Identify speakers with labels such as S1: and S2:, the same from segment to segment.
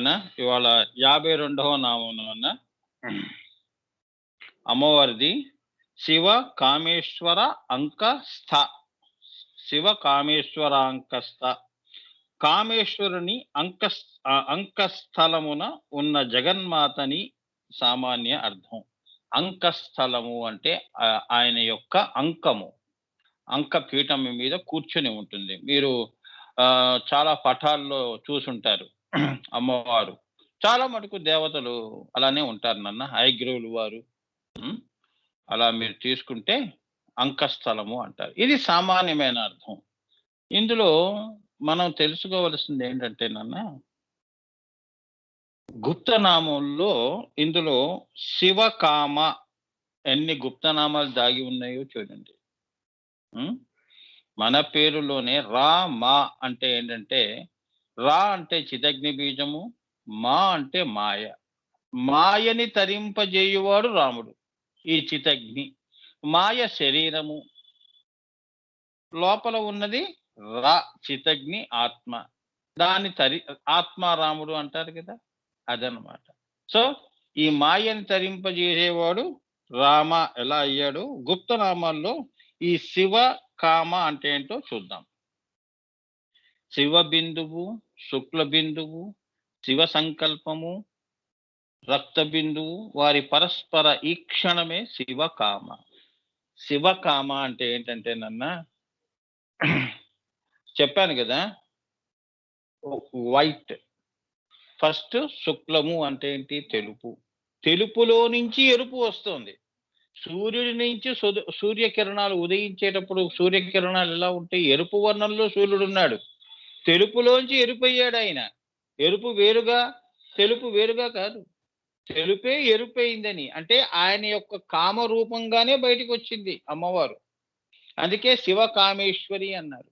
S1: నాన్న ఇవాళ 52వ నామం నాన్న. అమ్మవారిది శివ కామేశ్వర అంకస్థ. శివ కామేశ్వర అంకస్థ. కామేశ్వరుని అంకస్థలమున ఉన్న జగన్మాతని సామాన్య అర్థం. అంకస్థలము అంటే ఆయన యొక్క అంకము, అంక పీఠం మీద కూర్చొని ఉంటుంది. మీరు చాలా పటాల్లో చూసుంటారు అమ్మవారు. చాలా మటుకు దేవతలు అలానే ఉంటారు నాన్న. హయగ్రీవులు వారు అలా మీరు తీసుకుంటే అంకస్థలము అంటారు. ఇది సామాన్యమైన అర్థం. ఇందులో మనం తెలుసుకోవలసింది ఏంటంటే నాన్న, గుప్తనామంలో ఇందులో శివకామ ఎన్ని గుప్తనామాలు దాగి ఉన్నాయో చూడండి. మన పేరులోనే రా మా అంటే ఏంటంటే, రా అంటే చిదగ్ని బీజము, మా అంటే మాయ. మాయని తరింపజేయువాడు రాముడు, ఈ చితగ్ని. మాయ శరీరము, లోపల ఉన్నది రా చితగ్ని ఆత్మ. దాన్ని ఆత్మారాముడు అంటారు కదా, అదనమాట. సో ఈ మాయని తరింపజేసేవాడు రామ ఎలా అయ్యాడు. గుప్తనామాల్లో ఈ శివ కామ అంటే ఏంటో చూద్దాం. శివ బిందువు, శుక్ల బిందువు, శివ సంకల్పము, రక్త బిందువు, వారి పరస్పర ఈక్షణమే శివకామ. శివకామ అంటే ఏంటంటే నన్న చెప్పాను కదా, వైట్. ఫస్ట్ శుక్లము అంటే ఏంటి, తెలుపు. తెలుపులో నుంచి ఎరుపు వస్తుంది. సూర్యుడి నుంచి సూర్యకిరణాలు ఉదయించేటప్పుడు సూర్యకిరణాలు ఎలా ఉంటాయి, ఎరుపు వర్ణంలో సూర్యుడు ఉన్నాడు. తెలుపులోంచి ఎరుపు అయ్యాడు ఆయన. ఎరుపు వేరుగా తెలుపు వేరుగా కాదు, తెలుపే ఎరుపైందని. అంటే ఆయన యొక్క కామ రూపంగానే బయటికి వచ్చింది అమ్మవారు. అందుకే శివ కామేశ్వరి అన్నారు.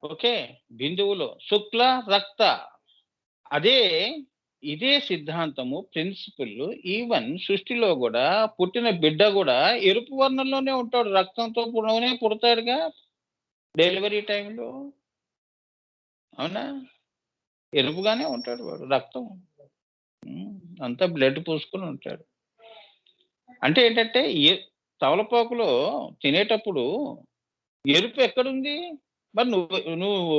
S1: ఓకే. బిందువులో శుక్ల రక్త, ఇదే సిద్ధాంతము, ప్రిన్సిపల్. ఈవెన్ సృష్టిలో కూడా పుట్టిన బిడ్డ కూడా ఎరుపు వర్ణంలోనే ఉంటాడు, రక్తంతో పుడతాడుగా డెలివరీ టైంలో. అవునా, ఎరుపుగానే ఉంటాడు వాడు, రక్తం అంతా బ్లడ్ పూసుకొని ఉంటాడు. అంటే ఏంటంటే తవలపాకులో తినేటప్పుడు ఎరుపు ఎక్కడుంది మరి? నువ్వు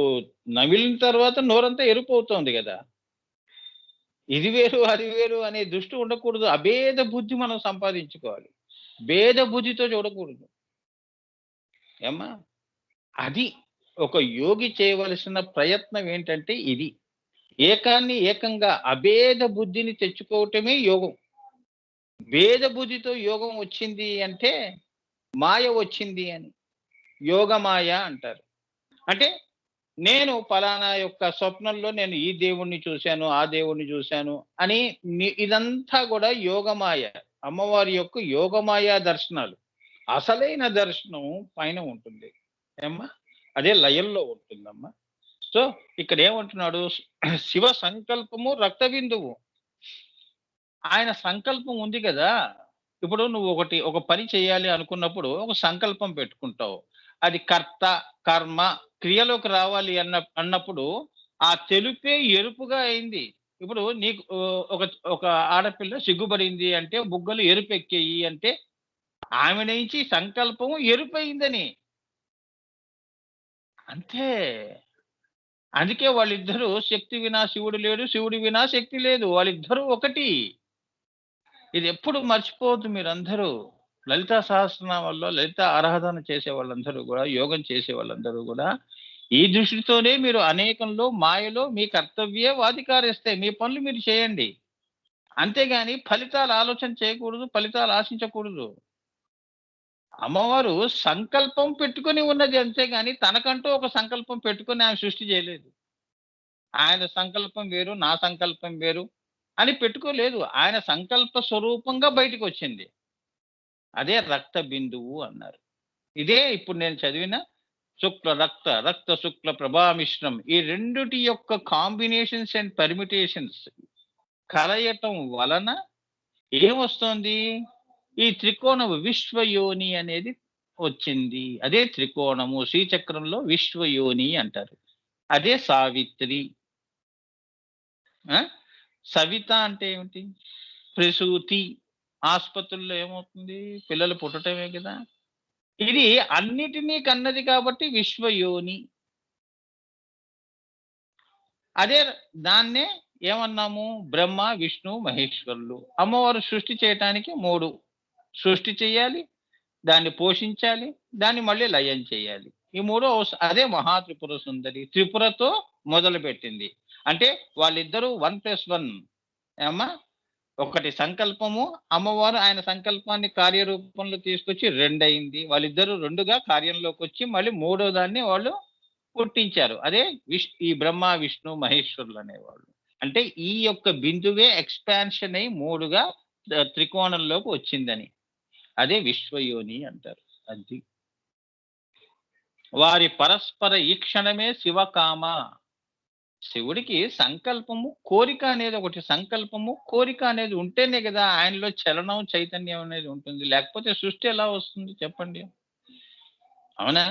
S1: నమిలిన తర్వాత నోరంతా ఎరుపు అవుతోంది కదా. ఇది వేరు అది వేరు అనే దృష్టి ఉండకూడదు. అభేద బుద్ధి మనం సంపాదించుకోవాలి, భేద బుద్ధితో చూడకూడదు. ఏమ్మా, అది ఒక యోగి చేయవలసిన ప్రయత్నం ఏంటంటే ఇది. ఏకాన్ని ఏకంగా అభేద బుద్ధిని తెచ్చుకోవటమే యోగం. భేద బుద్ధితో యోగం వచ్చింది అంటే మాయ వచ్చింది అని యోగమాయ అంటారు. అంటే నేను ఫలానా యొక్క స్వప్నంలో నేను ఈ దేవుణ్ణి చూశాను, ఆ దేవుణ్ణి చూశాను అని, ఇదంతా కూడా యోగమాయ. అమ్మవారి యొక్క యోగమాయ దర్శనాలు. అసలైన దర్శనం పైన ఉంటుంది ఏమ్మా, అదే లయంలో ఉంటుందమ్మా. సో ఇక్కడ ఏమంటున్నాడు, శివ సంకల్పము రక్త బిందువు. ఆయన సంకల్పం ఉంది కదా. ఇప్పుడు నువ్వు ఒక పని చేయాలి అనుకున్నప్పుడు ఒక సంకల్పం పెట్టుకుంటావు. అది కర్త కర్మ క్రియలోకి రావాలి అన్నప్పుడు ఆ తెలుపే ఎరుపుగా అయింది. ఇప్పుడు నీకు ఒక ఆడపిల్ల సిగ్గుపడింది అంటే బుగ్గలు ఎరుపెక్కేయి అంటే ఆమె నుంచి సంకల్పం ఎరుపయిందని అంతే. అందుకే వాళ్ళిద్దరూ శక్తి వినా శివుడు లేడు, శివుడి వినా శక్తి లేదు, వాళ్ళిద్దరూ ఒకటి. ఇది ఎప్పుడు మర్చిపోవద్దు మీరందరూ. లలితా సహస్రనామాల్లో లలిత ఆరాధన చేసే వాళ్ళందరూ కూడా, యోగం చేసే వాళ్ళందరూ కూడా ఈ దృష్టితోనే మీరు అనేకంలో మాయలో మీ కర్తవ్యే వాదికారిస్తాయి. మీ పనులు మీరు చేయండి, అంతేగాని ఫలితాలు ఆలోచన చేయకూడదు, ఫలితాలు ఆశించకూడదు. అమ్మవారు సంకల్పం పెట్టుకొని ఉన్నది, అంతేగాని తనకంటూ ఒక సంకల్పం పెట్టుకొని ఆమె సృష్టి చేయలేదు. ఆయన సంకల్పం వేరు, నా సంకల్పం వేరు అని పెట్టుకోలేదు. ఆయన సంకల్ప స్వరూపంగా బయటికి వచ్చింది. అదే రక్త బిందువు అన్నారు. ఇదే ఇప్పుడు నేను చదివిన శుక్ల రక్త, రక్త శుక్ల ప్రభామిశ్రం, ఈ రెండుటి యొక్క కాంబినేషన్స్ అండ్ పర్మిటేషన్స్ కలయటం వలన ఏమొస్తుంది, ఈ త్రికోణము విశ్వయోని అనేది వచ్చింది. అదే త్రికోణము, శ్రీచక్రంలో విశ్వయోని అంటారు. అదే సావిత్రి. ఆ! సవిత అంటే ఏమిటి? ప్రసూతి. ఆస్పత్రుల్లో ఏమవుతుంది? పిల్లలు పుట్టటమే కదా! ఇది అన్నిటిని కన్నది కాబట్టి విశ్వయోని. అదే దాన్నే ఏమన్నాము? బ్రహ్మ, విష్ణు, మహేశ్వరులు. అమ్మవారు సృష్టి చేయటానికి 3 సృష్టి చేయాలి, దాన్ని పోషించాలి, దాన్ని మళ్ళీ లయం చేయాలి. ఈ 3 అదే మహా త్రిపుర సుందరి. త్రిపురతో మొదలుపెట్టింది. అంటే వాళ్ళిద్దరూ 1+1 ఏమ్మా? ఒకటి సంకల్పము, అమ్మవారు ఆయన సంకల్పాన్ని కార్యరూపంలో తీసుకొచ్చి 2 అయింది. వాళ్ళిద్దరూ 2గా కార్యంలోకొచ్చి మళ్ళీ మూడో దాన్ని వాళ్ళు పుట్టించారు. అదే ఈ బ్రహ్మ, విష్ణు, మహేశ్వరులనేవాళ్ళు. అంటే ఈ యొక్క బిందువే ఎక్స్‌పాన్షన్ అయ్యి 3గా త్రికోణంలోకి వచ్చిందని. అదే విశ్వయోని అంటారు. అది. వారి పరస్పర ఈక్షణమే శివకామ. శివుడికి సంకల్పము, కోరిక అనేది ఒకటి సంకల్పము, కోరిక అనేది ఉంటేనే కదా ఆయనలో చలనం, చైతన్యం అనేది ఉంటుంది. లేకపోతే సృష్టి ఎలా వస్తుంది చెప్పండి? అవునా?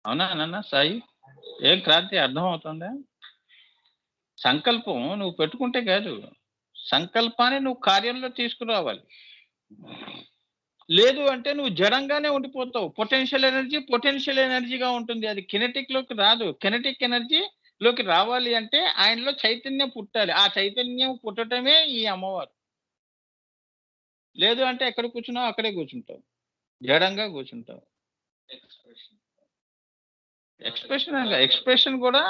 S1: అవునా నాన్న సాయి? ఏం క్రాంతి అర్థమవుతుందా? సంకల్పం నువ్వు పెట్టుకుంటే కాదు. సంకల్పాన్ని నువ్వు కార్యంలో తీసుకురావాలి. లేదు అంటే నువ్వు జడంగానే ఉండిపోతావు. పొటెన్షియల్ ఎనర్జీగా ఉంటుంది. అది కినెటిక్‌లోకి రాదు. కినెటిక్ ఎనర్జీలోకి రావాలి అంటే ఆయనలో చైతన్యం పుట్టాలి. ఆ చైతన్యం పుట్టటమే ఈ అమ్మవారు. లేదు అంటే ఎక్కడ కూర్చున్నావో అక్కడే కూర్చుంటావు. జడంగా కూర్చుంటావు. ఎక్స్‌ప్రెషన్ కూడా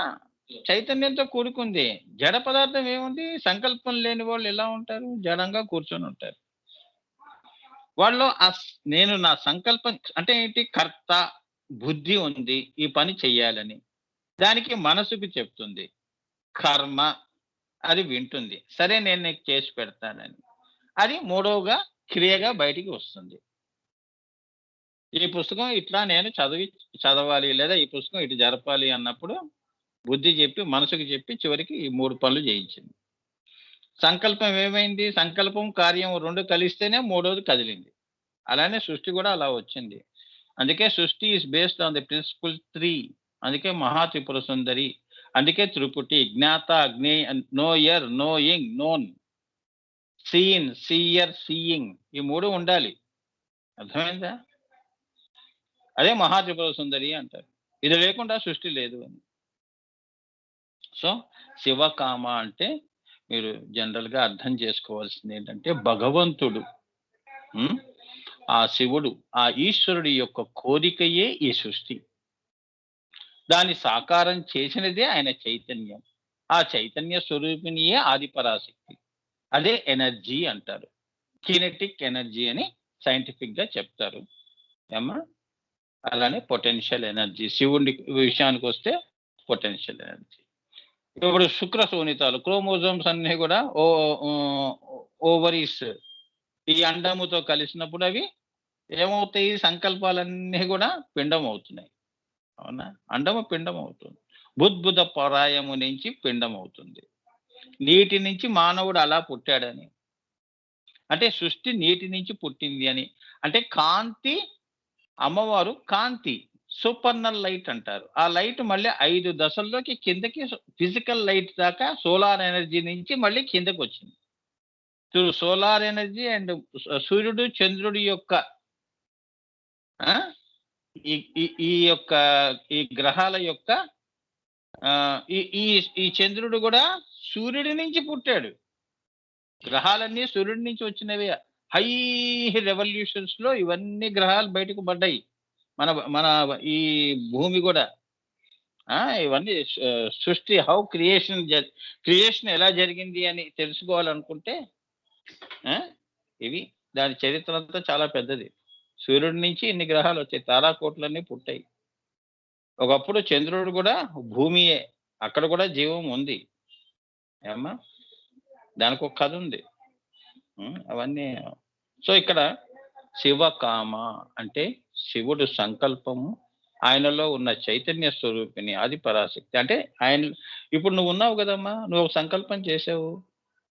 S1: చైతన్యంతో కూడుకుంది. జడ పదార్థం ఏముంది? సంకల్పం లేని వాళ్ళు ఎలా ఉంటారు? జడంగా కూర్చొనుంటారు. వాళ్ళలో నేను నా సంకల్పం అంటే ఏంటి? కర్త, బుద్ధి ఉంది. ఈ పని చెయ్యాలని. దానికి మనసుకు చెప్తుంది. కర్మ అది వింటుంది. సరే నేను నీకు చేసి పెడతానని. అది మూడవగా క్రియగా బయటికి వస్తుంది. ఈ పుస్తకం ఇట్లా నేను చదవాలి లేదా ఈ పుస్తకం ఇటు జరపాలి అన్నప్పుడు బుద్ధి చెప్పి, మనసుకు చెప్పి చివరికి ఈ 3 పనులు చేయించింది. సంకల్పం ఏమైంది? సంకల్పం, కార్యం 2 కలిస్తేనే మూడోది కదిలింది. అలానే సృష్టి కూడా అలా వచ్చింది. అందుకే సృష్టి is based on the principle 3. అందుకే మహా త్రిపుర సుందరి. అందుకే త్రిపుటి, జ్ఞాత, జ్ఞేయ, knower, knowing, known, seen, seer, seeing ఈ 3 ఉండాలి. అర్థమైందా? అదే మహా త్రిపుర సుందరి అంటారు. ఇది లేకుండా సృష్టి లేదు అని. సో, శివకామ అంటే మీరు జనరల్‌గా అర్థం చేసుకోవాల్సిందేంటంటే భగవంతుడు. హ్మ్. ఆ శివుడు, ఆ ఈశ్వరుడి యొక్క కోరికయే ఈ సృష్టి. దాన్ని సాకారం చేసినదే ఆయన చైతన్యం. ఆ చైతన్య స్వరూపిణియే ఆదిపరాశక్తి. అదే ఎనర్జీ అంటారు. కినెటిక్ ఎనర్జీ అని సైంటిఫిక్‌గా చెప్తారు. ఏమ్మా? అలానే పొటెన్షియల్ ఎనర్జీ. శివుడి విషయానికొస్తే పొటెన్షియల్ ఎనర్జీ. ఇప్పుడు శుక్ర శోణితాలు క్రోమోజోమ్స్ అన్నీ కూడా ఓవరీస్ ఈ అండముతో కలిసినప్పుడు అవి ఏమవుతాయి? సంకల్పాలన్నీ గూడా పిండం అవుతున్నాయి. అవునా? అండము పిండం అవుతుంది. బుద్బుద పరాయము నుంచి పిండం అవుతుంది. నీటి నుంచి మానవుడు అలా పుట్టాడని. అంటే సృష్టి నీటి నుంచి పుట్టింది అని. అంటే కాంతి అమ్మవారు కాంతి. సూపర్నల్ లైట్ అంటారు. ఆ లైట్ మళ్ళీ 5 దశల్లోకి కిందకి ఫిజికల్ లైట్ దాకా సోలార్ ఎనర్జీ నుంచి మళ్ళీ కిందకొచ్చింది. సోలార్ ఎనర్జీ అండ్ సూర్యుడు, చంద్రుడి యొక్క ఆ! ఈ ఈ ఈ యొక్క ఈ గ్రహాల యొక్క ఈ ఈ ఈ చంద్రుడు గూడా సూర్యుడి నుంచి పుట్టాడు. గ్రహాలన్నీ సూర్యుడి నుంచి వచ్చినవే. హై రెవల్యూషన్స్‌లో ఇవన్నీ గ్రహాలు బయటకు పడ్డాయి. మన మన ఈ భూమి గూడా. ఇవన్నీ సృష్టి క్రియేషన్ ఎలా జరిగింది అని తెలుసుకోవాలనుకుంటే ఆ! ఇవి దాని చరిత్ర అంతా చాలా పెద్దది. సూర్యుడి నుంచి ఇన్ని గ్రహాలొచ్చాయి. తారాకోట్లన్నీ పుట్టాయి. ఒకప్పుడు చంద్రుడు గూడా భూమియే. అక్కడ గూడా జీవం ఉంది. ఏమ్మా? దానికొక కథుంది. అవన్నీ సో, ఇక్కడ శివకామ అంటే శివుడు సంకల్పము, ఆయనలో ఉన్న చైతన్య స్వరూపిణి ఆది పరాశక్తి. అంటే ఆయన ఇప్పుడు నువ్వున్నావు గదమ్మా! నువ్వు ఒక సంకల్పం చేసావు.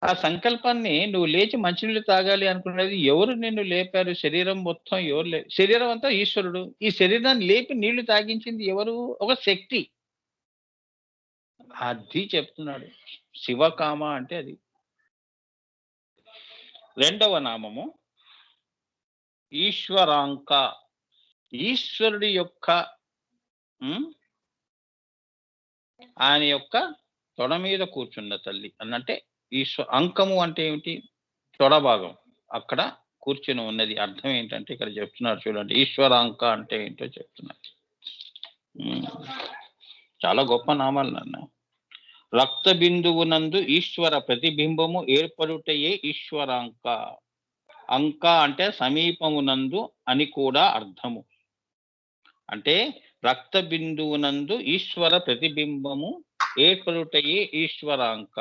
S1: ఆ సంకల్పాన్ని నువ్వు లేచి మంచినీళ్ళు తాగాలి అనుకున్నది ఎవరు నిన్ను లేపారు? శరీరం మొత్తం ఎవరు శరీరం అంతా ఈశ్వరుడు. ఈ శరీరాన్ని లేపి నీళ్లు తాగించింది ఎవరు? ఒక శక్తి. అది చెప్తున్నాడు. శివకామ అంటే అది. రెండవ నామము ఈశ్వరాంక. ఈశ్వరుడి యొక్క ఆయన యొక్క తొడ మీద కూర్చున్న తల్లి అనంటే అంకము అంటే ఏమిటి? తొడ భాగం. అక్కడ కూర్చుని ఉన్నది. అర్థం ఏంటంటే ఇక్కడ చెప్తున్నారు చూడండి. ఈశ్వరాంక అంటే ఏంటో చెప్తున్నారు. చాలా గొప్ప నామాలు నాన్న. రక్త బిందువునందు ఈశ్వర ప్రతిబింబము ఏర్పడుటయే ఈశ్వరాంక. అంక అంటే సమీపమునందు అని కూడా అర్థము. అంటే రక్త బిందువునందు ఈశ్వర ప్రతిబింబము ఏర్పడుటయే ఈశ్వరాంక.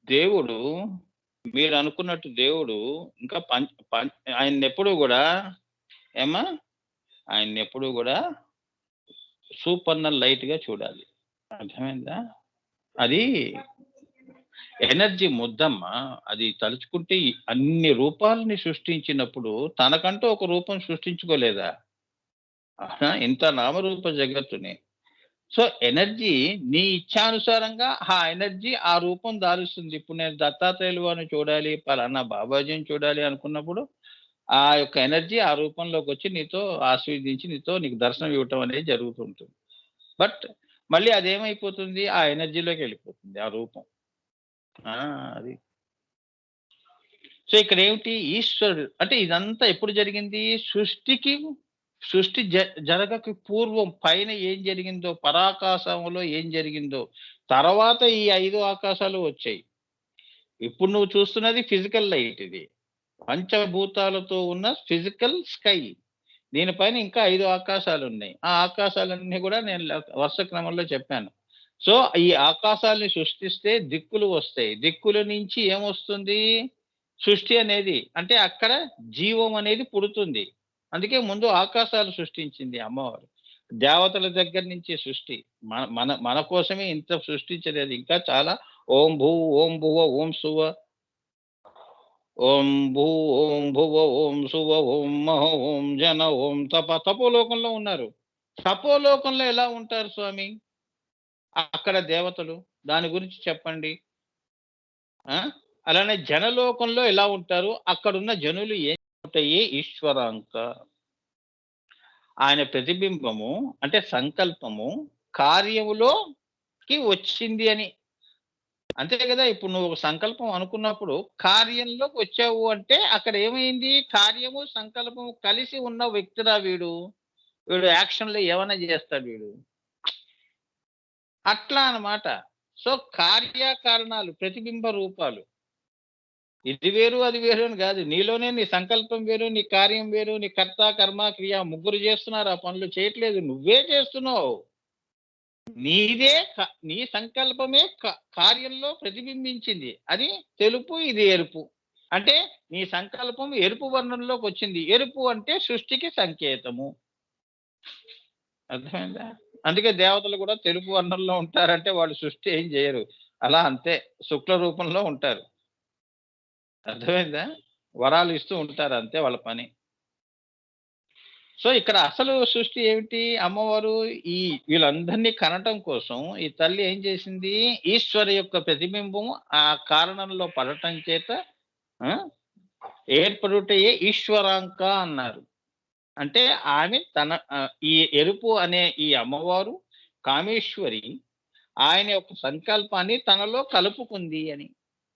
S1: దేవుడు, మీరు అనుకున్నట్టు దేవుడు ఇంకా ఆయన ఎప్పుడు కూడా ఆయన ఎప్పుడు కూడా సూపర్నల్ లైట్ గా చూడాలి. అర్థమైందా? అది ఎనర్జీ ముద్దమ్మ. అది తలుచుకుంటే అన్ని రూపాలని సృష్టించినప్పుడు తనకంటూ ఒక రూపం సృష్టించుకోలేదా? ఇంత నామరూప జగత్తుని. సో ఎనర్జీ నీ ఇచ్ఛానుసారంగా ఆ ఎనర్జీ ఆ రూపం దారుస్తుంది. ఇప్పుడు నేను దత్తాత్రేయులు వారిని చూడాలి, పలానా బాబాజీని చూడాలి అనుకున్నప్పుడు ఆ యొక్క ఎనర్జీ ఆ రూపంలోకి వచ్చి నీతో ఆస్వాదించి నీకు దర్శనం ఇవ్వటం అనేది జరుగుతుంటుంది. బట్ మళ్ళీ అదేమైపోతుంది? ఆ ఎనర్జీలోకి వెళ్ళిపోతుంది ఆ రూపం. అది. సో ఇక్కడ ఏమిటి? ఈశ్వరుడు అంటే ఇదంతా ఎప్పుడు జరిగింది? సృష్టి జరగక పూర్వం పైన ఏం జరిగిందో, పరాకాశంలో ఏం జరిగిందో, తర్వాత ఈ 5 ఆకాశాలు వచ్చాయి. ఇప్పుడు నువ్వు చూస్తున్నది ఫిజికల్ లైట్. ఇది పంచభూతాలతో ఉన్న ఫిజికల్ స్కై. దీనిపైన ఇంకా 5 ఆకాశాలు ఉన్నాయి. ఆ ఆకాశాలన్నీ కూడా నేను వరుస క్రమంలో చెప్పాను. సో ఈ ఆకాశాలని సృష్టిస్తే దిక్కులు వస్తాయి. దిక్కుల నుంచి ఏమొస్తుంది? సృష్టి అనేది. అంటే అక్కడ జీవం అనేది పుడుతుంది. అందుకే ముందు ఆకాశాలు సృష్టించింది అమ్మవారు. దేవతల దగ్గర నుంచి సృష్టి. మన కోసమే ఇంత సృష్టించలేదు. ఇంకా చాలా ఓం భూ ఓం భువ ఓం సువ ఓం భూ ఓం భువ ఓం సువ ఓం మహ ఓం జన ఓం తప. తపోలోకంలో ఉన్నారు. తపోలోకంలో ఎలా ఉంటారు స్వామి అక్కడ దేవతలు? దాని గురించి చెప్పండి. అలానే జనలోకంలో ఎలా ఉంటారు? అక్కడున్న జనులు ఏం ఉంటాయి? ఈశ్వరాంక. ఆయన ప్రతిబింబము అంటే సంకల్పము కార్యములోకి వచ్చింది అని. అంతే కదా? ఇప్పుడు నువ్వు ఒక సంకల్పం అనుకున్నప్పుడు కార్యంలోకి వచ్చావు అంటే అక్కడ ఏమైంది? కార్యము సంకల్పము కలిసి ఉన్న వ్యక్తిరా వీడు. యాక్షన్లో ఏమైనా చేస్తాడు వీడు. అట్లా అన్నమాట. సో కార్యకారణాలు ప్రతిబింబ రూపాలు. ఇది వేరు అది వేరు అని కాదు. నీలోనే నీ సంకల్పం వేరు, నీ కార్యం వేరు, నీ కర్త కర్మ క్రియ ముగ్గురు చేస్తున్నారు. ఆ పనులు చేయట్లేదు, నువ్వే చేస్తున్నావు. నీ సంకల్పమే కార్యంలో ప్రతిబింబించింది. అది తెలుపు, ఇది ఎరుపు. అంటే నీ సంకల్పం ఎరుపు వర్ణంలోకి వచ్చింది. ఎరుపు అంటే సృష్టికి సంకేతము. అర్థమైందా? అందుకే దేవతలు కూడా తెలుపు వర్ణంలో ఉంటారంటే వాళ్ళు సృష్టి ఏం చేయరు. అలా అంతే శుక్ల రూపంలో ఉంటారు. అర్థమైందా? వరాలు ఇస్తూ ఉంటారు అంతే వాళ్ళ పని. సో ఇక్కడ అసలు సృష్టి ఏమిటి? అమ్మవారు వీళ్ళందరినీ కనటం కోసం ఈ తల్లి ఏం చేసింది? ఈశ్వరు యొక్క ప్రతిబింబం ఆ కారణంలో పడటం చేత ఏర్పడుటయే ఈశ్వరాంక అన్నారు. అంటే ఆమె ఈ ఎరుపు అనే ఈ అమ్మవారు కామేశ్వరి ఆయన యొక్క సంకల్పాన్ని తనలో కలుపుకుంది అని,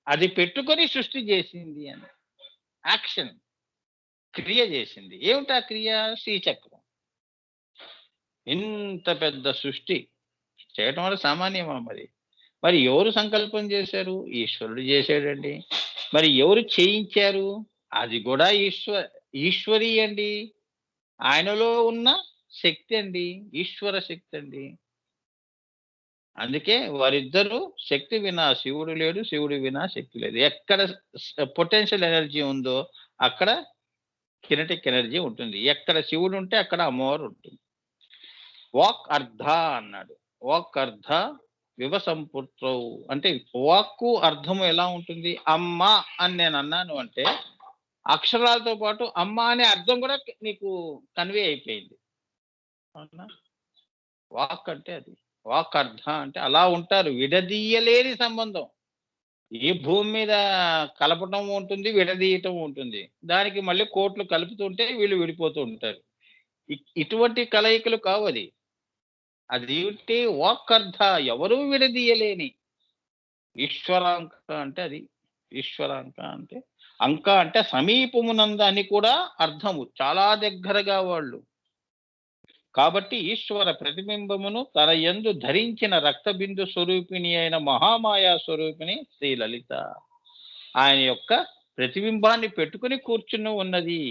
S1: అది పెట్టుకొని సృష్టి చేసింది అని. యాక్షన్ క్రియ చేసింది. ఏమిటా క్రియ? శ్రీచక్రం. ఇంత పెద్ద సృష్టి చేయటం వల్ల సామాన్యమా? మరి ఎవరు సంకల్పం చేశారు? ఈశ్వరుడు చేశాడండి. మరి ఎవరు చేయించారు? అది కూడా ఈశ్వరి అండి. ఆయనలో ఉన్న శక్తి అండి, ఈశ్వర శక్తి అండి. అందుకే వారిద్దరూ శక్తి వినా శివుడు లేడు, శివుడు వినా శక్తి లేదు. ఎక్కడ పొటెన్షియల్ ఎనర్జీ ఉందో అక్కడ కినెటిక్ ఎనర్జీ ఉంటుంది. ఎక్కడ శివుడు ఉంటే అక్కడ అమ్మవారు ఉంటుంది. వాక్ అర్ధ అన్నాడు. వాక్ అర్ధ వివసంపుత్రవు అంటే వాక్కు అర్థము ఎలా ఉంటుంది? అమ్మ అని నేను అన్నాను అంటే అక్షరాలతో పాటు అమ్మ అనే అర్థం కూడా నీకు కన్వే అయిపోయింది. అవునా? వాక్ అంటే అది. వాక్ అర్థ అంటే అలా ఉంటారు. విడదీయలేని సంబంధం. ఈ భూమి మీద కలపటం ఉంటుంది, విడదీయటం ఉంటుంది. దానికి మళ్ళీ కోట్లు కలుపుతుంటే వీళ్ళు విడిపోతూ ఉంటారు. ఇటువంటి కలయికలు కావది. అదేంటి వాక్కర్థ ఎవరూ విడదీయలేని ఈశ్వరాంక అంటే అది. ఈశ్వరాంక అంటే అంక అంటే సమీపమునందు అని కూడా అర్థము. చాలా దగ్గరగా వాళ్ళు. కాబట్టి ఈశ్వర ప్రతిబింబమును తన యందు ధరించిన రక్తబిందు స్వరూపిణి అయిన మహామాయా స్వరూపిణి శ్రీ లలిత. ఆయన యొక్క ప్రతిబింబాన్ని పెట్టుకుని కూర్చుని ఉన్నది.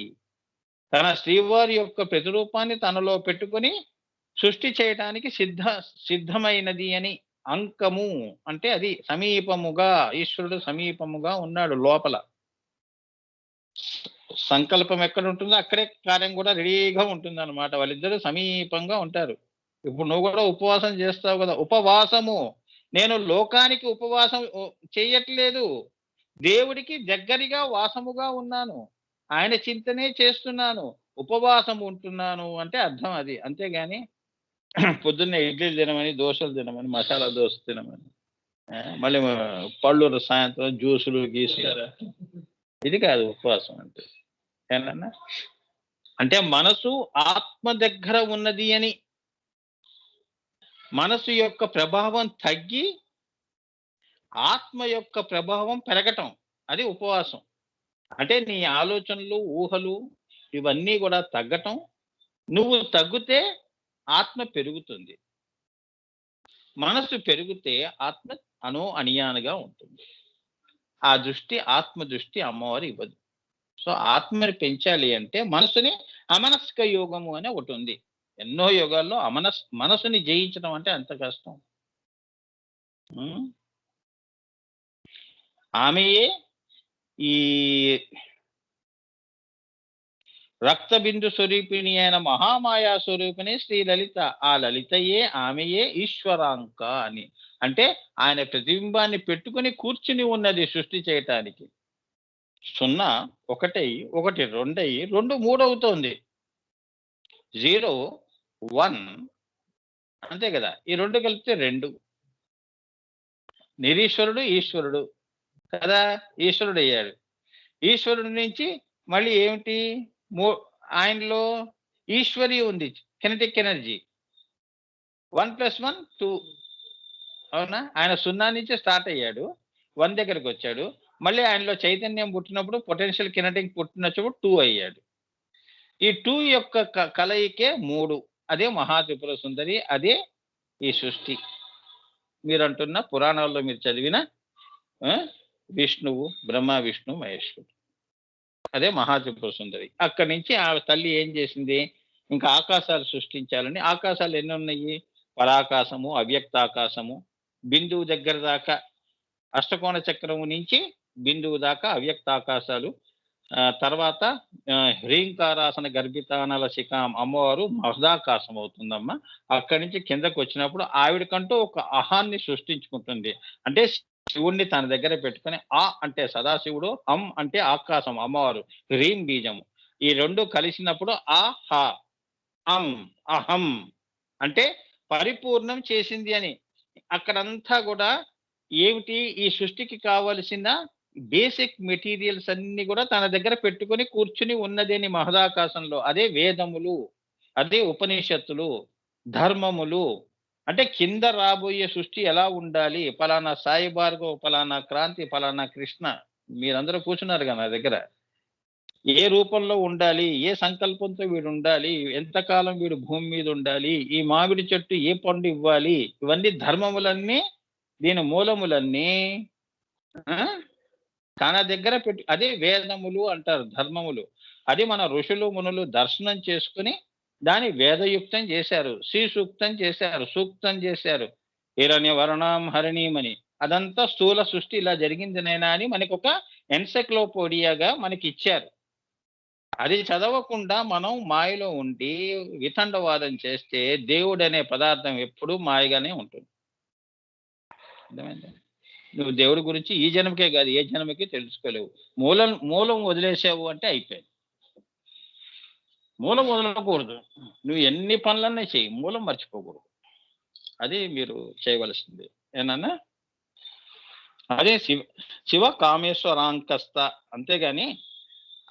S1: తన శ్రీవారి యొక్క ప్రతిరూపాన్ని తనలో పెట్టుకుని సృష్టి చేయటానికి సిద్ధమైనది అని. అంకము అంటే అది సమీపముగా, ఈశ్వరుడు సమీపముగా ఉన్నాడు లోపల. సంకల్పం ఎక్కడ ఉంటుందో అక్కడే కార్యం కూడా రెడీగా ఉంటుంది అనమాట. వాళ్ళిద్దరూ సమీపంగా ఉంటారు. ఇప్పుడు నువ్వు కూడా ఉపవాసం చేస్తావు కదా, ఉపవాసము. నేను లోకానికి ఉపవాసం చేయట్లేదు, దేవుడికి దగ్గరగా వాసముగా ఉన్నాను, ఆయన చింతనే చేస్తున్నాను, ఉపవాసం ఉంటున్నాను అంటే అర్థం అది. అంతేగాని పొద్దున్నే ఇడ్లీలు తినమని, దోశలు తినమని, మసాలా దోశ తినమని, మళ్ళీ పళ్ళు సాయంత్రం జ్యూసులు గీసులు, ఇది కాదు ఉపవాసం అంటే. ఏనన్నా అంటే మనసు ఆత్మ దగ్గర ఉన్నది అని, మనసు యొక్క ప్రభావం తగ్గి ఆత్మ యొక్క ప్రభావం పెరగటం, అది ఉపవాసం. అంటే నీ ఆలోచనలు, ఊహలు ఇవన్నీ కూడా తగ్గటం. నువ్వు తగ్గితే ఆత్మ పెరుగుతుంది, మనసు పెరిగితే ఆత్మ అణియానుగా ఉంటుంది. ఆ దృష్టి, ఆత్మ దృష్టి అమ్మవారు ఇవ్వదు. సో ఆత్మని పెంచాలి అంటే మనసుని అమనస్క యోగము అని ఒకటి ఉంది. ఎన్నో యోగాల్లో మనసుని జయించడం అంటే అంత కష్టం. ఆమెయే ఈ రక్తబిందు స్వరూపిణి అయిన మహామాయా స్వరూపిణి శ్రీ లలిత. ఆ లలితయే, ఆమెయే ఈశ్వరాంక అని. అంటే ఆయన ప్రతిబింబాన్ని పెట్టుకుని కూర్చుని ఉన్నది సృష్టి చేయటానికి. 0 1 1 2 2 3 అవుతోంది. 0 1 అంతే కదా. ఈ 2 కలిపితే 2. నిరీశ్వరుడు ఈశ్వరుడు కదా, ఈశ్వరుడు అయ్యాడు. ఈశ్వరుడి నుంచి మళ్ళీ ఏమిటి, ఆయనలో ఈశ్వరి ఉంది, కెనెటిక్ ఎనర్జీ. 1 + 1 2. అవునా? ఆయన 0 నుంచి స్టార్ట్ అయ్యాడు, 1 దగ్గరకు వచ్చాడు. మళ్ళీ ఆయనలో చైతన్యం పుట్టినప్పుడు, పొటెన్షియల్ కినెటిక్ పుట్టినప్పుడు 2 అయ్యాడు. ఈ 2 యొక్క కలయికే 3. అదే మహాత్రిపుర సుందరి, అదే ఈ సృష్టి. మీరు అంటున్న పురాణాల్లో మీరు చదివిన విష్ణువు, బ్రహ్మ విష్ణు మహేశ్వరుడు, అదే మహాత్రిపుర సుందరి. అక్కడి నుంచి ఆ తల్లి ఏం చేసింది, ఇంకా ఆకాశాలు సృష్టించాలని. ఆకాశాలు ఎన్ని ఉన్నాయి, పరాకాశము, అవ్యక్తాకాశము, బిందువు దగ్గర దాకా, అష్టకోణ చక్రము నుంచి బిందువు దాకా అవ్యక్తాకాశాలు. తర్వాత హ్రీంకారాసన గర్భితానల శిఖాం అమ్మవారు మహదాకాశం అవుతుందమ్మా. అక్కడి నుంచి కిందకు వచ్చినప్పుడు ఆవిడకంటూ ఒక అహాన్ని సృష్టించుకుంటుంది. అంటే శివుణ్ణి తన దగ్గర పెట్టుకుని, ఆ అంటే సదాశివుడు, అం అంటే ఆకాశం అమ్మవారు, హ్రీం బీజము. ఈ 2 కలిసినప్పుడు ఆ హ అం అహం అంటే పరిపూర్ణం చేసింది అని. అక్కడంతా కూడా ఏమిటి, ఈ సృష్టికి కావలసిన బేసిక్ మెటీరియల్స్ అన్ని కూడా తన దగ్గర పెట్టుకొని కూర్చుని ఉన్నదేని మహదాకాశంలో. అదే వేదములు, అదే ఉపనిషత్తులు, ధర్మములు. అంటే కింద రాబోయే సృష్టి ఎలా ఉండాలి, ఫలానా సాయి భార్గవ్, ఫలానా క్రాంతి, ఫలానా కృష్ణ, మీరందరూ కూర్చున్నారు కదా నా దగ్గర, ఏ రూపంలో ఉండాలి, ఏ సంకల్పంతో వీడు ఉండాలి, ఎంతకాలం వీడు భూమి మీద ఉండాలి, ఈ మామిడి చెట్టు ఏ పండు ఇవ్వాలి, ఇవన్నీ ధర్మములన్నీ, దీని మూలములన్నీ తన దగ్గర పెట్టి, అదే వేదములు అంటారు, ధర్మములు. అది మన ఋషులు మునులు దర్శనం చేసుకుని దాని వేదయుక్తం చేశారు, శ్రీ సూక్తం చేశారు, సూక్తం చేశారు, హిరణ్య వర్ణం హరిణీమని. అదంతా స్థూల సృష్టి ఇలా జరిగింది నైనా అని మనకు ఒక ఎన్సైక్లోపీడియాగా మనకి ఇచ్చారు. అది చదవకుండా మనం మాయలో ఉండి వితండవాదం చేస్తే దేవుడు అనే పదార్థం ఎప్పుడూ మాయగానే ఉంటుంది. అర్థమైందా? నువ్వు దేవుడి గురించి ఈ జన్మకే కాదు, ఏ జన్మకి తెలుసుకోలేవు. మూలం వదిలేసావు అంటే అయిపోయింది. మూలం వదలకూడదు. నువ్వు ఎన్ని పనులన్నా చెయ్యి. మూలం మర్చిపోకూడదు. అది మీరు చేయవలసింది. ఏనన్నా? అదే శివ కామేశ్వరాంకస్త. అంతేగాని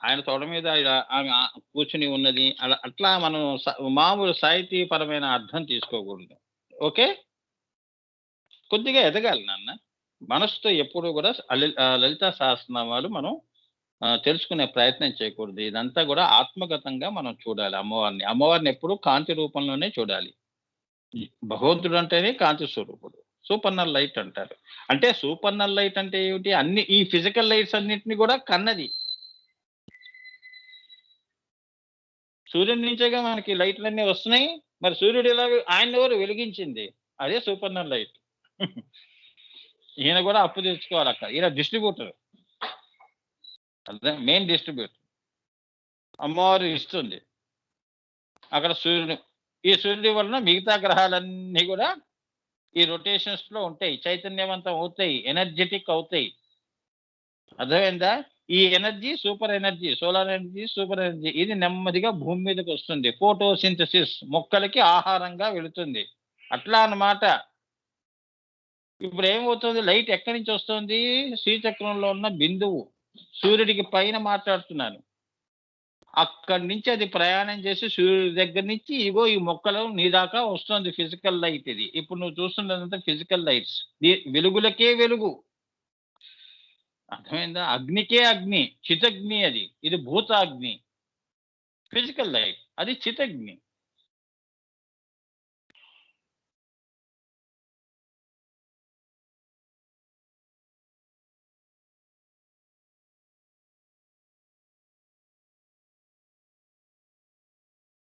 S1: ఆయన తొడ మీద ఇలా ఆమె కూర్చొని ఉన్నది. అట్లా మనం మామూలు సాహితీపరమైన అర్థం తీసుకోకూడదు. ఓకే. కొద్దిగా ఎదగాలి నాన్న. మనసుతో ఎప్పుడూ కూడా లలితా సహస్రనామాలు మనం తెలుసుకునే ప్రయత్నం చేయకూడదు. ఇదంతా కూడా ఆత్మగతంగా మనం చూడాలి అమ్మవారిని. అమ్మవారిని ఎప్పుడూ కాంతి రూపంలోనే చూడాలి. భగవంతుడు అంటేనే కాంతి స్వరూపుడు. సూపర్నల్ లైట్ అంటారు. అంటే సూపర్నల్ లైట్ అంటే ఏమిటి? అన్ని ఈ ఫిజికల్ లైట్స్ అన్నిటిని కూడా కన్నది. సూర్యుడి నుంచేగా మనకి లైట్‌లన్నీ వస్తున్నాయి. మరి సూర్యుడు ఎలా ఆయన్నెవరు వెలిగించింది? అదే సూపర్నల్ లైట్. ఈయన కూడా అప్పు తెచ్చుకోవాలక్కడ. ఈయన డిస్ట్రిబ్యూటర్. అదే మెయిన్ డిస్ట్రిబ్యూటర్. అమ్మవారు ఇస్తుంది. అక్కడ సూర్యుడు. ఈ సూర్యుడి వలన మిగతా గ్రహాలన్నీ కూడా ఈ రొటేషన్స్‌లో ఉంటాయి. చైతన్యవంతం అవుతాయి. ఎనర్జిటిక్ అవుతాయి. అర్థమైందా? ఈ energy super energy, solar energy, super energy ఇది నెమ్మదిగా భూమి మీదకొస్తుంది. ఫోటోసింథసిస్ మొక్కలకి ఆహారంగా వెళుతుంది. అట్లా అన్నమాట. ఇప్పుడేమవుతుంది లైట్ ఎక్కడి నుంచి వస్తుంది? శ్రీచక్రంలో ఉన్న బిందువు. సూర్యుడికి పైన మాట్లాడుతున్నాను. అక్కడి నుంచి అది ప్రయాణం చేసి సూర్యుడి దగ్గర నుంచి ఇగో ఈ మొక్కలు నీ దాకా వస్తుంది ఫిజికల్ లైట్ ఇది. ఇప్పుడు నువ్వు చూస్తున్నదంతా ఫిజికల్ లైట్స్. వెలుగులకే వెలుగు. అర్థమైందా? అగ్నికే అగ్ని. చితగ్ని అది. ఇది భూతాగ్ని. Physical light. అది చితగ్ని.